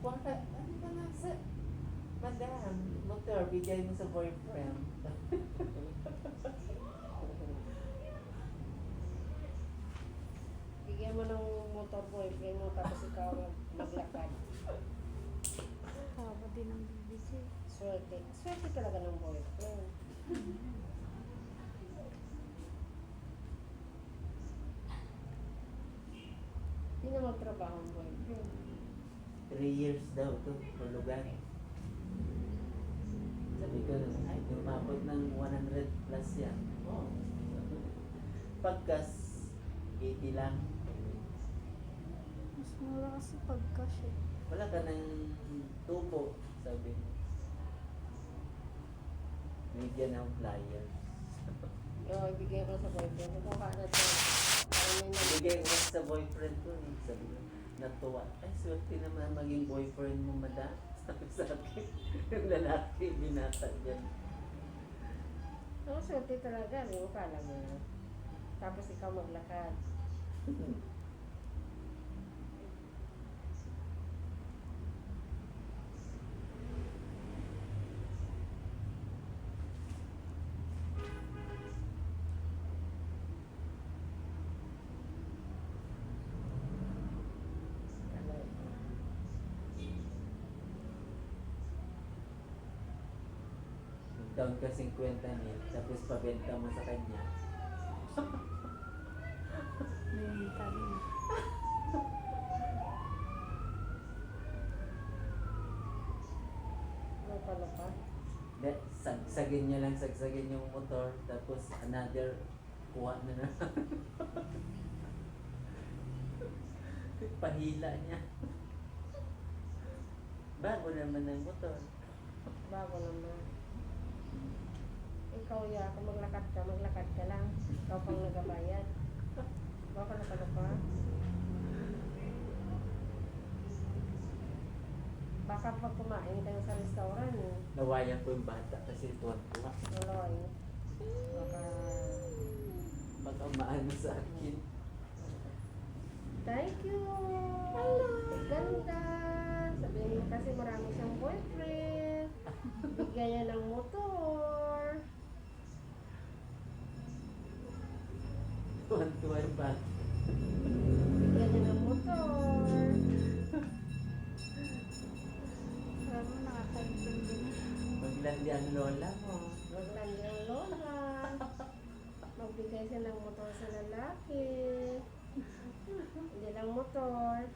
Bakit? Ano ka na sa... Madam, motor, bigay mo sa boyfriend. Bigyan mo ng motor boyfriend mo tapos ikaw maglakad. Tawa din ang bibigay. Swerte. Swerte talaga ng boyfriend. Hindi na magtrabaho ang boyfriend. 3 years daw to, hulugan. Sabi ko, ay, umabot ng 100 plus yan. Oh. Pagkas, 80 lang. Mas mura kasi pag-cash eh. Wala ka ng tubo, sabi mo. Bigyan ng flyers. Oo, ibigay ko sa boyfriend. Kung ka na to. Para may Bigay mo sa boyfriend ko, eh. Sabi ko, natuwa. Ay, swerte naman maging boyfriend mo, madam. Sabi sa akin, yung lalaki, binata dyan. Oo, swerte talaga. Yung kala mo na. Tapos ikaw maglakad. Down ka 50 mil, tapos pabenta mo sa kanya. Benta din. Ano pala pa? Sagsagin niya lang, sagsagin yung motor, tapos another, kuha na na. Pahila niya. Bago naman ang motor. Bago naman. Ikaw ya, kung maglakad ka lang. Ikaw pang nagabayad. Baka na pala pa. Baka pag kumain ka na sa restaurant, Nawayan ko yung bata kasi tuwan-tuwa. Aloy. Baka... Baka maano sa akin. Thank you! Hello! Ganda! Sabihin mo kasi marami siyang boyfriend. Bigyan niya ng motor. Tuwan-tuwa yung bata. Bigyan niya ng motor. Alam mo, nakakaintindi na. Maglandi ang lola mo. Maglandi ang lola. Magbigay siya ng motor sa lalaki. Hindi lang motor.